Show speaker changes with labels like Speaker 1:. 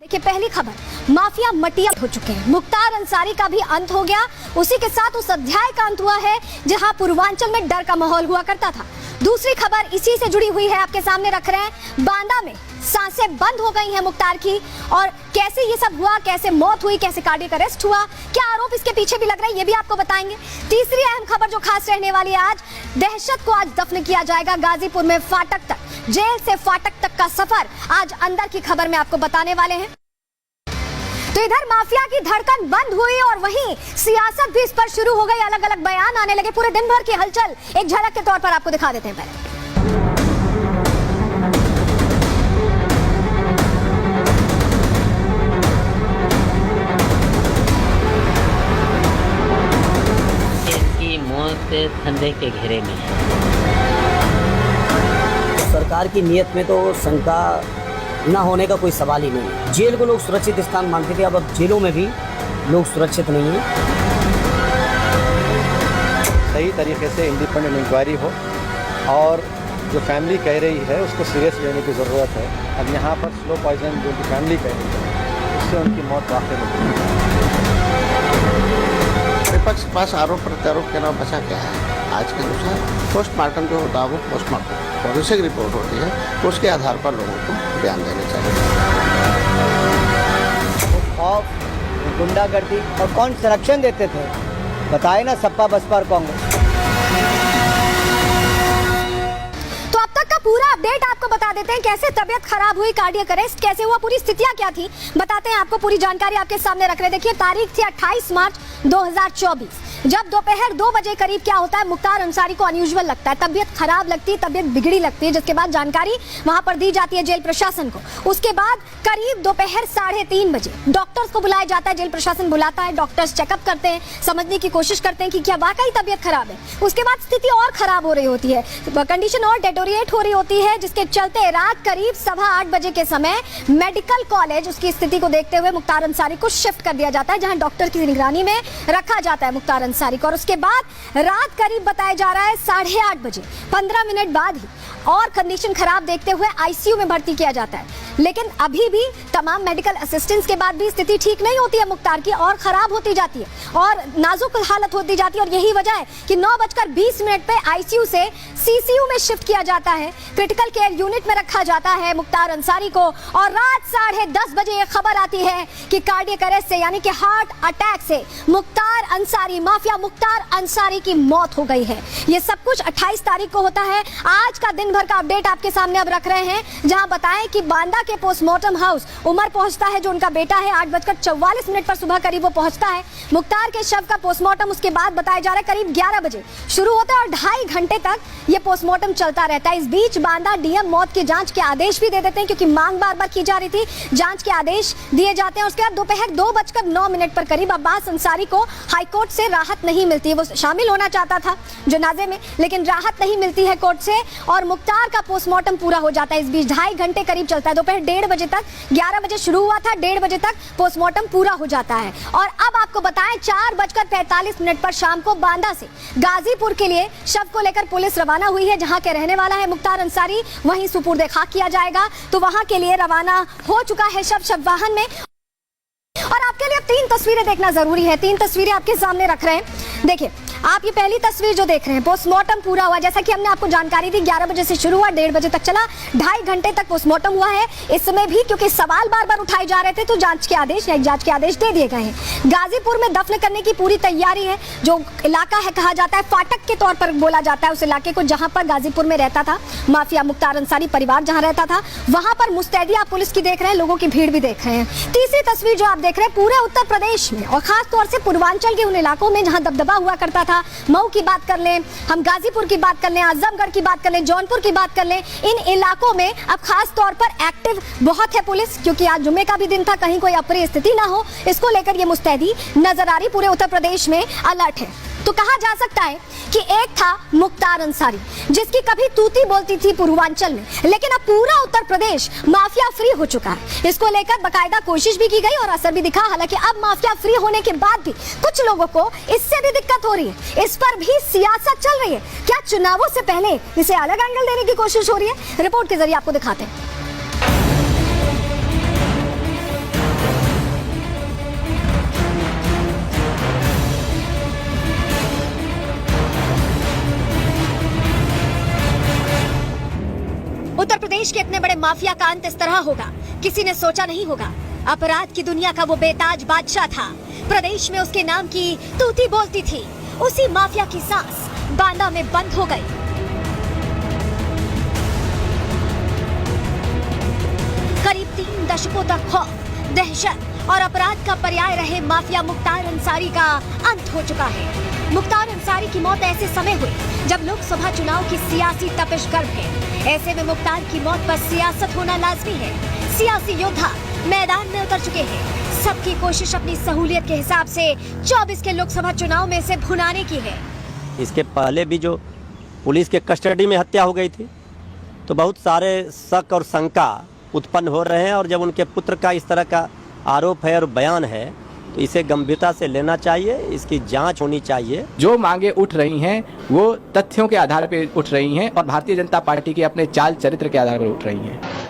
Speaker 1: देखिए पहली खबर, माफिया मटिया हो चुके हैं। मुख्तार अंसारी का भी अंत हो गया, उसी के साथ उस अध्याय का अंत हुआ है जहां पूर्वांचल में डर का माहौल हुआ करता था। दूसरी खबर इसी से जुड़ी हुई है, आपके सामने रख रहे हैं। बांदा में सांसें बंद हो गई हैं मुख्तार की, और कैसे ये सब हुआ, कैसे मौत हुई, कैसे कार्डियक अरेस्ट हुआ, क्या आरोप इसके पीछे भी लग रहे हैं, ये भी आपको बताएंगे। तीसरी अहम खबर जो खास रहने वाली है, आज दहशत को आज दफन किया जाएगा गाजीपुर में फाटक तक। जेल से फाटक तक का सफर आज अंदर की खबर में आपको बताने वाले हैं। तो इधर माफिया की धड़कन बंद हुई और वहीं सियासत भी इस पर शुरू हो गई, अलग अलग बयान आने लगे। पूरे दिन भर की हलचल एक झलक के तौर पर आपको दिखा देते हैं। पहले
Speaker 2: इनकी मौत धंधे के घेरे में है।
Speaker 3: सरकार की नीयत में तो शंका न होने का कोई सवाल ही नहीं है। जेल को लोग सुरक्षित स्थान मानते थे, अब जेलों में भी लोग सुरक्षित नहीं हैं।
Speaker 4: सही तरीके से इंडिपेंडेंट इंक्वायरी हो और जो फैमिली कह रही है उसको सीरियस लेने की ज़रूरत है। अब यहाँ पर स्लो पॉइजन जो उनकी फैमिली कह रही है उससे उनकी मौत वाकई में हुई है।
Speaker 5: विपक्ष के पास आरोप प्रत्यारोप के अलावा बचा क्या है? आज के अनुसार पोस्टमार्टम जो होता है वो पोस्टमार्टम फॉरेंसिक रिपोर्ट होती है, उसके आधार पर लोगों को बयान देने चाहिए।
Speaker 3: खौफ, गुंडागर्दी और कौन संरक्षण देते थे बताए ना, सपा बसपा और कांग्रेस।
Speaker 1: तो अब तक का पूरा अपडेट आपको बता देते हैं, कैसे तबियत खराब हुई, कार्डियक अरेस्ट कैसे हुआ, पूरी स्थितियां क्या थी, बताते हैं आपको। पूरी जानकारी आपके सामने रख रहे हैं। देखिए तारीख थी 28 मार्च 2024, जब दोपहर 2 बजे करीब क्या होता है, मुख्तार अंसारी को अनयूजुअल लगता है, तबियत खराब लगती है, तबियत बिगड़ी लगती है, जिसके बाद जानकारी वहां पर दी जाती है जेल प्रशासन को। उसके बाद करीब दोपहर 3:30 बजे डॉक्टर्स को बुलाया जाता है, जेल प्रशासन बुलाता है, डॉक्टर्स चेकअप करते हैं, समझने की कोशिश करते हैं कि क्या वाकई तबियत खराब है। उसके बाद स्थिति और खराब हो रही होती है, कंडीशन और डेटोरिएट हो रही होती है, जिसके चलते रात करीब 8:15 बजे के समय मेडिकल कॉलेज उसकी स्थिति को देखते हुए मुख्तार अंसारी को शिफ्ट कर दिया जाता है, जहां डॉक्टर की निगरानी में रखा जाता है मुख्तार अंसारी को। और उसके बाद रात करीब बताया जा रहा है 8:30 बजे 15 मिनट बाद ही और कंडीशन खराब देखते हुए आईसीयू में भर्ती किया जाता है। लेकिन अभी भी तमाम मेडिकल असिस्टेंस के बाद भी स्थिति ठीक नहीं होती है मुख्तार की, और खराब होती जाती है और नाजुक हालत होती जाती है। और यही वजह है कि 9:20 पे आईसीयू से सीसीयू में शिफ्ट किया जाता है, क्रिटिकल केयर यूनिट में रखा जाता है मुख्तार अंसारी को। और रात 10:30 बजे ये खबर आती है कि कार्डियक अरेस्ट से, यानी कि हार्ट अटैक से मुख्तार अंसारी, माफिया मुख्तार अंसारी की मौत हो गई है। ये सब कुछ 28 तारीख को होता है। आज का दिन भर का अपडेट आपके सामने अब रख रहे हैं, जहां बताएं कि बांदा के पोस्टमार्टम हाउस उमर पहुंचता है, जो उनका बेटा है। 8:44 पर सुबह करीब वो पहुंचता है। मुख्तार के शव का पोस्टमार्टम उसके बाद बताया जा रहा है करीब 11 बजे शुरू होता है और 2.5 घंटे तक ये पोस्टमार्टम चलता रहता है। इस बीच बांदा डीएम मौत की जांच के आदेश भी दे देते हैं, क्योंकि मांग बार बार की जा रही थी, जांच के आदेश दिए जाते हैं। उसके बाद दोपहर 2:09 पर करीब अब्बास अंसारी को हाईकोर्ट से राहत नहीं मिलती है। वो शामिल होना चाहता था जनाजे में, लेकिन राहत नहीं मिलती है कोर्ट से, और मुख्तार का पोस्टमार्टम पूरा हो जाता है। इस बीच 2.5 घंटे करीब चलता है, दोपहर 1:30 बजे तक, 11 बजे शुरू हुआ था, 1:30 बजे तक पोस्टमार्टम पूरा हो जाता है। और अब आपको बताएं 4:45 पर शाम को बांदा से गाजीपुर के लिए शव को लेकर पुलिस रवाना हुई है। जहां के रहने वाला है मुख्तार अंसारी, वहीं सुपुर्द खाक किया जाएगा, तो वहां के लिए रवाना हो चुका है शव वाहन में। और आपके लिए अब 3 तस्वीरें देखना जरूरी है, 3 तस्वीरें आपके सामने रख रहे हैं। देखिए आप ये पहली तस्वीर जो देख रहे हैं, पोस्टमार्टम पूरा हुआ, जैसा कि हमने आपको जानकारी दी, 11 बजे से शुरू हुआ, 1:30 बजे तक चला, 2.5 घंटे तक पोस्टमार्टम हुआ है। इस समय भी क्योंकि सवाल बार बार उठाए जा रहे थे, तो जांच के आदेश दे दिए गए हैं। गाजीपुर में दफन करने की पूरी तैयारी है। जो इलाका है, कहा जाता है फाटक के तौर पर बोला जाता है उस इलाके को, जहां पर गाजीपुर में रहता था माफिया मुख्तार अंसारी परिवार, जहां रहता था, वहां पर मुस्तैदी आप पुलिस की देख रहे हैं, लोगों की भीड़ भी देख रहे हैं। तीसरी तस्वीर जो आप देख रहे हैं, पूरे उत्तर प्रदेश में और खास तौर से पूर्वांचल के उन इलाकों में जहां दबदबा हुआ करता था, मऊ की बात कर लें, हम गाजीपुर की बात कर लें, आजमगढ़ की बात कर लें, जौनपुर की बात कर लें, इन इलाकों में अब खास तौर पर एक्टिव बहुत है पुलिस, क्योंकि आज जुम्मे का भी दिन था, कहीं कोई अप्रिय स्थिति ना हो, इसको लेकर ये मुस्तैदी नजर आ रही, पूरे उत्तर प्रदेश में अलर्ट है। तो कहा जा सकता है कि एक था मुख्तार अंसारी, जिसकी कभी तूती बोलती थी पूर्वांचल में, लेकिन अब पूरा उत्तर प्रदेश माफिया फ्री हो चुका है। इसको लेकर बकायदा कोशिश भी की गई और असर भी दिखा। हालांकि अब माफिया फ्री होने के बाद भी कुछ लोगों को इससे भी दिक्कत हो रही है, इस पर भी सियासत चल रही है। क्या चुनावों से पहले इसे अलग एंगल देने की कोशिश हो रही है? रिपोर्ट के जरिए आपको दिखाते हैं। बड़े माफिया का अंत इस तरह होगा, किसी ने सोचा नहीं होगा। अपराध की दुनिया का वो बेताज बादशाह था, प्रदेश में उसके नाम की तूती बोलती थी। उसी माफिया की सांस बांदा में बंद हो गई। करीब 3 दशकों तक खौफ, दहशत और अपराध का पर्याय रहे माफिया मुख्तार अंसारी का अंत हो चुका है। मुख्तार अंसारी की मौत ऐसे समय हुई जब लोकसभा चुनाव की सियासी तपिश गर्म है। ऐसे में मुख्तार की मौत पर सियासत होना लाजमी है। सियासी योद्धा मैदान में उतर चुके हैं। सबकी कोशिश अपनी सहूलियत के हिसाब से 24 के लोकसभा चुनाव में से भुनाने की है।
Speaker 6: इसके पहले भी जो पुलिस के कस्टडी में हत्या हो गई थी, तो बहुत सारे शक और शंका उत्पन्न हो रहे हैं। और जब उनके पुत्र का इस तरह का आरोप है और बयान है, तो इसे गंभीरता से लेना चाहिए, इसकी जांच होनी चाहिए।
Speaker 7: जो मांगे उठ रही हैं वो तथ्यों के आधार पर उठ रही हैं और भारतीय जनता पार्टी के अपने चाल चरित्र के आधार पर उठ रही हैं।